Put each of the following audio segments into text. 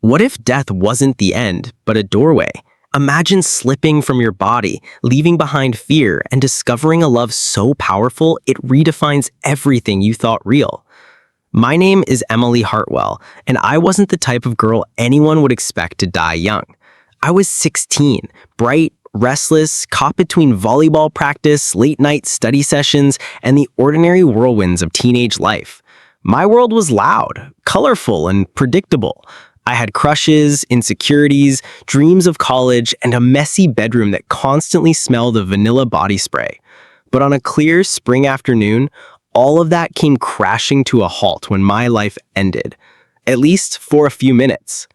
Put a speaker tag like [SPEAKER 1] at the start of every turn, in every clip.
[SPEAKER 1] What if death wasn't the end, but a doorway? Imagine slipping from your body, leaving behind fear, and discovering a love so powerful it redefines everything you thought real. My name is Emily Hartwell, and I wasn't the type of girl anyone would expect to die young. I was 16, bright, restless, caught between volleyball practice, late-night study sessions, and the ordinary whirlwinds of teenage life. My world was loud, colorful, and predictable. I had crushes, insecurities, dreams of college, and a messy bedroom that constantly smelled of vanilla body spray. But on a clear spring afternoon, all of that came crashing to a halt when my life ended, at least for a few minutes.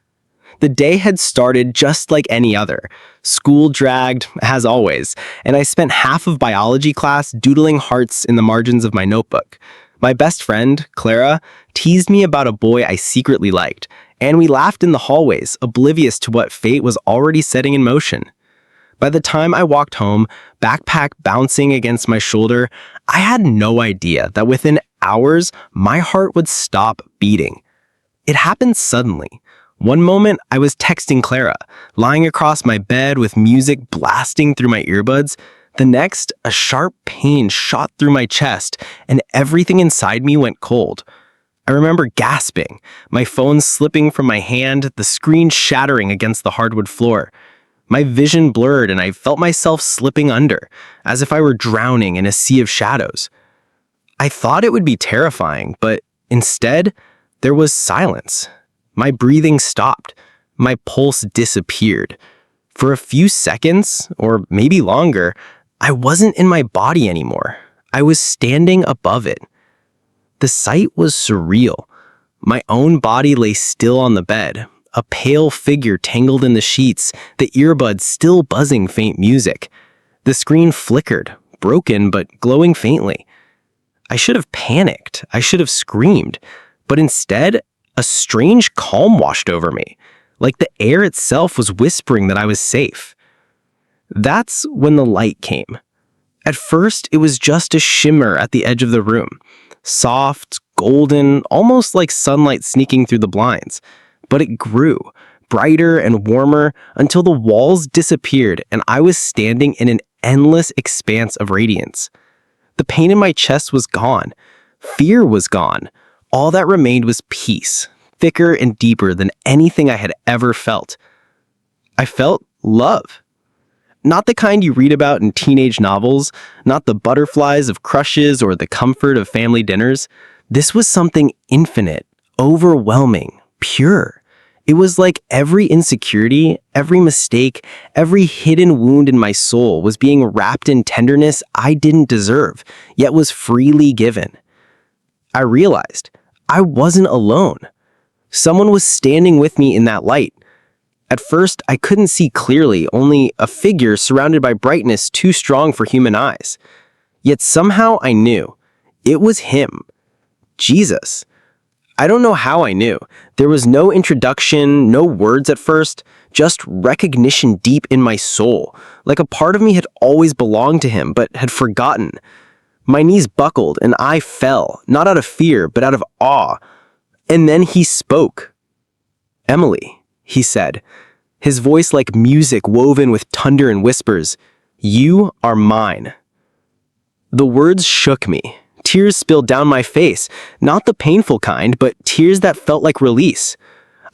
[SPEAKER 1] The day had started just like any other. School dragged, as always, and I spent half of biology class doodling hearts in the margins of my notebook. My best friend, Clara, teased me about a boy I secretly liked, and we laughed in the hallways, oblivious to what fate was already setting in motion. By the time I walked home, backpack bouncing against my shoulder, I had no idea that within hours, my heart would stop beating. It happened suddenly. One moment, I was texting Clara, lying across my bed with music blasting through my earbuds. The next, a sharp pain shot through my chest, and everything inside me went cold. I remember gasping, my phone slipping from my hand, the screen shattering against the hardwood floor. My vision blurred, and I felt myself slipping under, as if I were drowning in a sea of shadows. I thought it would be terrifying, but instead, there was silence. My breathing stopped. My pulse disappeared. For a few seconds, or maybe longer, I wasn't in my body anymore. I was standing above it. The sight was surreal. My own body lay still on the bed, a pale figure tangled in the sheets, the earbuds still buzzing faint music. The screen flickered, broken but glowing faintly. I should have panicked. I should have screamed. But instead, a strange calm washed over me, like the air itself was whispering that I was safe. That's when the light came. At first, it was just a shimmer at the edge of the room. Soft, golden, almost like sunlight sneaking through the blinds. But it grew, brighter and warmer, until the walls disappeared and I was standing in an endless expanse of radiance. The pain in my chest was gone. Fear was gone. All that remained was peace, thicker and deeper than anything I had ever felt. I felt love. Not the kind you read about in teenage novels, not the butterflies of crushes or the comfort of family dinners. This was something infinite, overwhelming, pure. It was like every insecurity, every mistake, every hidden wound in my soul was being wrapped in tenderness I didn't deserve, yet was freely given. I realized I wasn't alone. Someone was standing with me in that light. At first, I couldn't see clearly, only a figure surrounded by brightness too strong for human eyes. Yet somehow I knew. It was him. Jesus. I don't know how I knew. There was no introduction, no words at first, just recognition deep in my soul, like a part of me had always belonged to him, but had forgotten. My knees buckled and I fell, not out of fear, but out of awe. And then he spoke. "Emily," he said, his voice like music woven with thunder and whispers, "You are mine." The words shook me. Tears spilled down my face, not the painful kind, but tears that felt like release.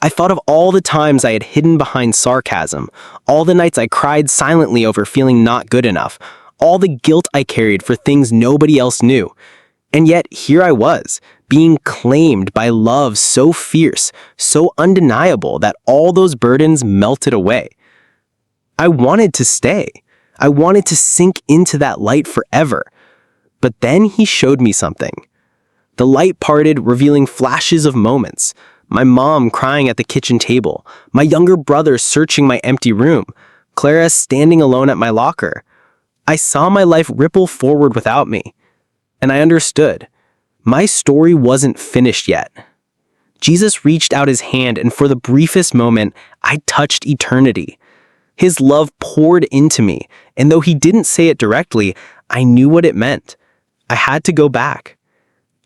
[SPEAKER 1] I thought of all the times I had hidden behind sarcasm, all the nights I cried silently over feeling not good enough, all the guilt I carried for things nobody else knew. And yet here I was, being claimed by love so fierce, so undeniable that all those burdens melted away. I wanted to stay. I wanted to sink into that light forever. But then he showed me something. The light parted, revealing flashes of moments. My mom crying at the kitchen table, my younger brother searching my empty room, Clara standing alone at my locker. I saw my life ripple forward without me. And I understood. My story wasn't finished yet. Jesus reached out his hand, and for the briefest moment, I touched eternity. His love poured into me, and though he didn't say it directly, I knew what it meant. I had to go back.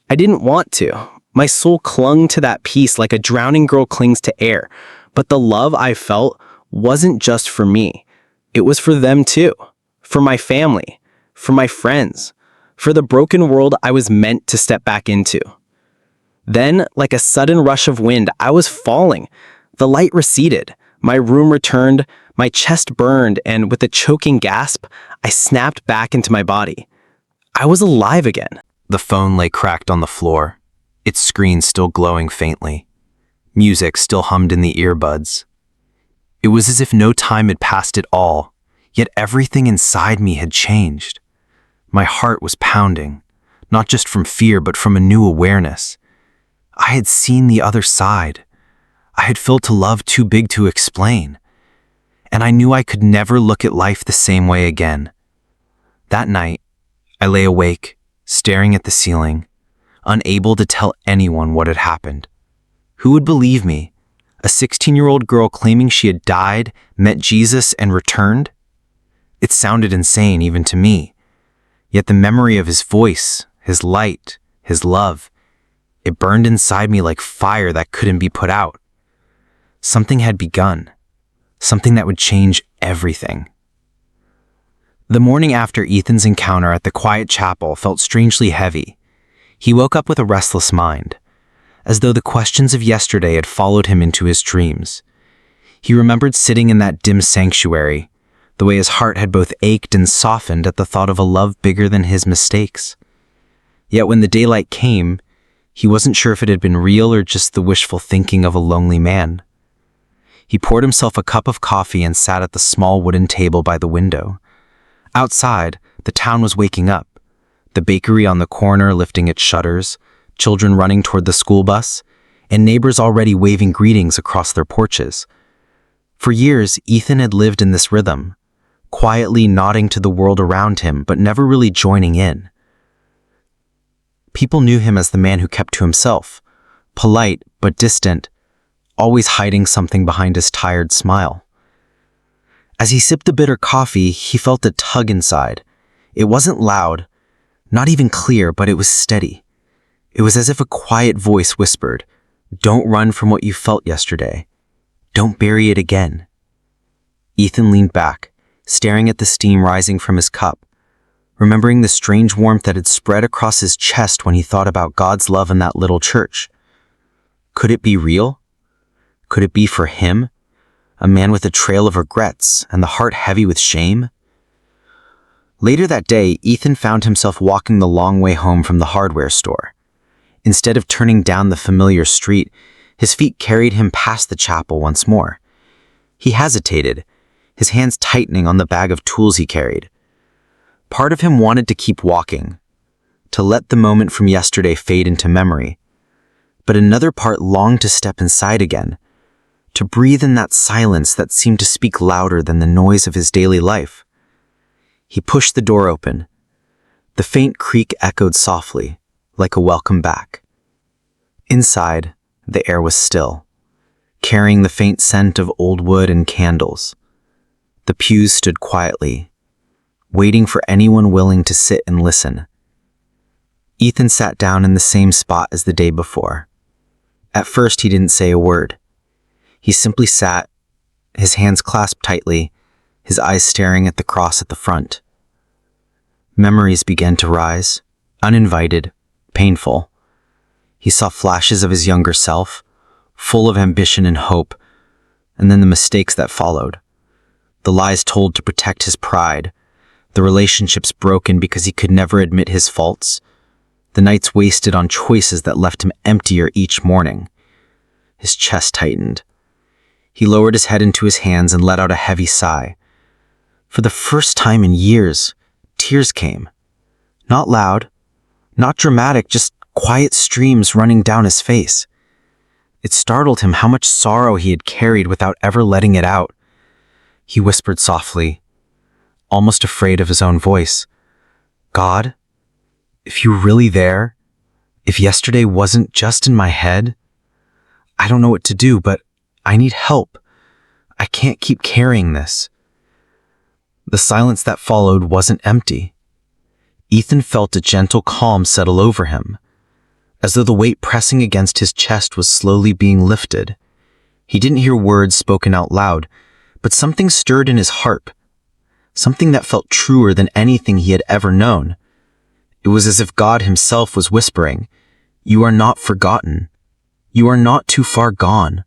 [SPEAKER 1] I didn't want to. My soul clung to that peace like a drowning girl clings to air. But the love I felt wasn't just for me. It was for them too. For my family. For my friends. For the broken world I was meant to step back into. Then, like a sudden rush of wind, I was falling. The light receded. My room returned. My chest burned, and with a choking gasp, I snapped back into my body. I was alive again.
[SPEAKER 2] The phone lay cracked on the floor, its screen still glowing faintly. Music still hummed in the earbuds. It was as if no time had passed at all, yet everything inside me had changed. My heart was pounding, not just from fear, but from a new awareness. I had seen the other side. I had felt a love too big to explain. And I knew I could never look at life the same way again. That night, I lay awake, staring at the ceiling, unable to tell anyone what had happened. Who would believe me? A 16-year-old girl claiming she had died, met Jesus, and returned? It sounded insane even to me. Yet the memory of his voice, his light, his love, it burned inside me like fire that couldn't be put out. Something had begun. Something that would change everything. The morning after Ethan's encounter at the quiet chapel felt strangely heavy. He woke up with a restless mind, as though the questions of yesterday had followed him into his dreams. He remembered sitting in that dim sanctuary, the way his heart had both ached and softened at the thought of a love bigger than his mistakes. Yet when the daylight came, he wasn't sure if it had been real or just the wishful thinking of a lonely man. He poured himself a cup of coffee and sat at the small wooden table by the window. Outside, the town was waking up. The bakery on the corner lifting its shutters, children running toward the school bus, and neighbors already waving greetings across their porches. For years, Ethan had lived in this rhythm, quietly nodding to the world around him, but never really joining in. People knew him as the man who kept to himself, polite but distant, always hiding something behind his tired smile. As he sipped the bitter coffee, he felt a tug inside. It wasn't loud, not even clear, but it was steady. It was as if a quiet voice whispered, "Don't run from what you felt yesterday. Don't bury it again." Ethan leaned back, staring at the steam rising from his cup, remembering the strange warmth that had spread across his chest when he thought about God's love in that little church. Could it be real? Could it be for him, a man with a trail of regrets and the heart heavy with shame? Later that day, Ethan found himself walking the long way home from the hardware store. Instead of turning down the familiar street, his feet carried him past the chapel once more. He hesitated, his hands tightening on the bag of tools he carried. Part of him wanted to keep walking, to let the moment from yesterday fade into memory. But another part longed to step inside again, to breathe in that silence that seemed to speak louder than the noise of his daily life. He pushed the door open. The faint creak echoed softly, like a welcome back. Inside, the air was still, carrying the faint scent of old wood and candles. The pews stood quietly, waiting for anyone willing to sit and listen. Ethan sat down in the same spot as the day before. At first, he didn't say a word. He simply sat, his hands clasped tightly, his eyes staring at the cross at the front. Memories began to rise, uninvited, painful. He saw flashes of his younger self, full of ambition and hope, and then the mistakes that followed. The lies told to protect his pride, the relationships broken because he could never admit his faults, the nights wasted on choices that left him emptier each morning. His chest tightened. He lowered his head into his hands and let out a heavy sigh. For the first time in years, tears came. Not loud, not dramatic, just quiet streams running down his face. It startled him how much sorrow he had carried without ever letting it out. He whispered softly, almost afraid of his own voice, "God, if you're really there, if yesterday wasn't just in my head, I don't know what to do, but I need help. I can't keep carrying this." The silence that followed wasn't empty. Ethan felt a gentle calm settle over him, as though the weight pressing against his chest was slowly being lifted. He didn't hear words spoken out loud, but something stirred in his heart, something that felt truer than anything he had ever known. It was as if God himself was whispering, "You are not forgotten. You are not too far gone.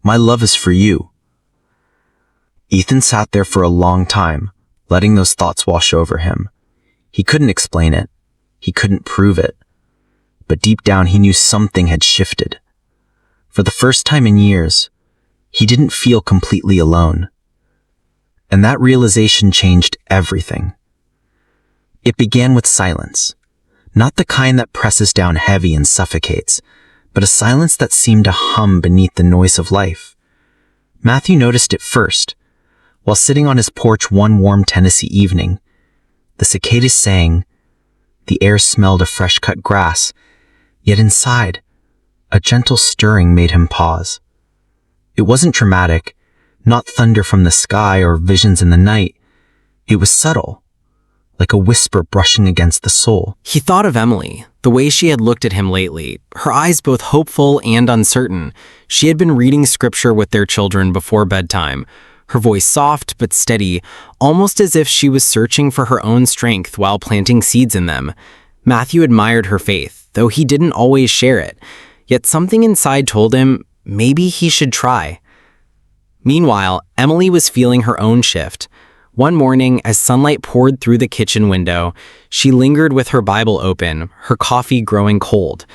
[SPEAKER 2] My love is for you." Ethan sat there for a long time, letting those thoughts wash over him. He couldn't explain it. He couldn't prove it. But deep down he knew something had shifted. For the first time in years, he didn't feel completely alone. And that realization changed everything. It began with silence, not the kind that presses down heavy and suffocates, but a silence that seemed to hum beneath the noise of life. Matthew noticed it first, while sitting on his porch one warm Tennessee evening. The cicadas sang, the air smelled of fresh-cut grass, yet inside, a gentle stirring made him pause. It wasn't dramatic, not thunder from the sky or visions in the night. It was subtle, like a whisper brushing against the soul.
[SPEAKER 1] He thought of Emily, the way she had looked at him lately, her eyes both hopeful and uncertain. She had been reading scripture with their children before bedtime, her voice soft but steady, almost as if she was searching for her own strength while planting seeds in them. Matthew admired her faith, though he didn't always share it. Yet something inside told him maybe he should try. Meanwhile, Emily was feeling her own shift. One morning, as sunlight poured through the kitchen window, she lingered with her Bible open, her coffee growing cold.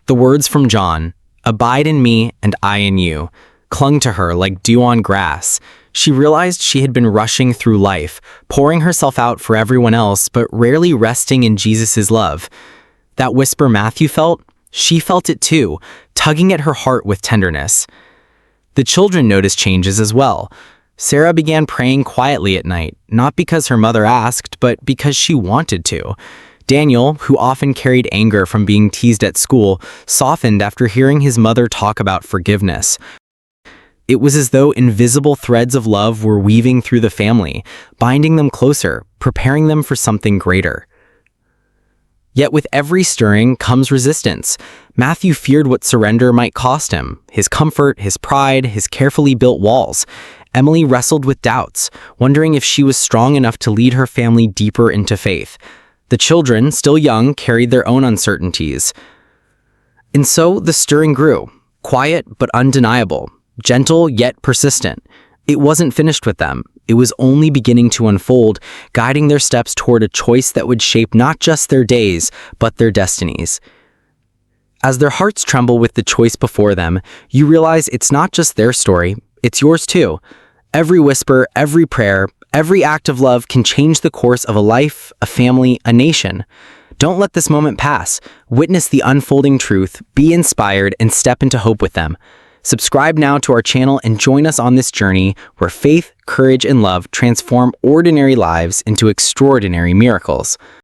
[SPEAKER 1] The words from John, "Abide in me and I in you," clung to her like dew on grass. She realized she had been rushing through life, pouring herself out for everyone else, but rarely resting in Jesus' love. That whisper Matthew felt, she felt it too, tugging at her heart with tenderness. The children noticed changes as well. Sarah began praying quietly at night, not because her mother asked, but because she wanted to. Daniel, who often carried anger from being teased at school, softened after hearing his mother talk about forgiveness. It was as though invisible threads of love were weaving through the family, binding them closer, preparing them for something greater. Yet with every stirring comes resistance. Matthew feared what surrender might cost him, his comfort, his pride, his carefully built walls. Emily wrestled with doubts, wondering if she was strong enough to lead her family deeper into faith. The children, still young, carried their own uncertainties. And so the stirring grew, quiet but undeniable, gentle yet persistent. It wasn't finished with them. It was only beginning to unfold, guiding their steps toward a choice that would shape not just their days, but their destinies. As their hearts tremble with the choice before them, you realize it's not just their story, it's yours too. Every whisper, every prayer, every act of love can change the course of a life, a family, a nation. Don't let this moment pass. Witness the unfolding truth, be inspired, and step into hope with them. Subscribe now to our channel and join us on this journey where faith, courage, and love transform ordinary lives into extraordinary miracles.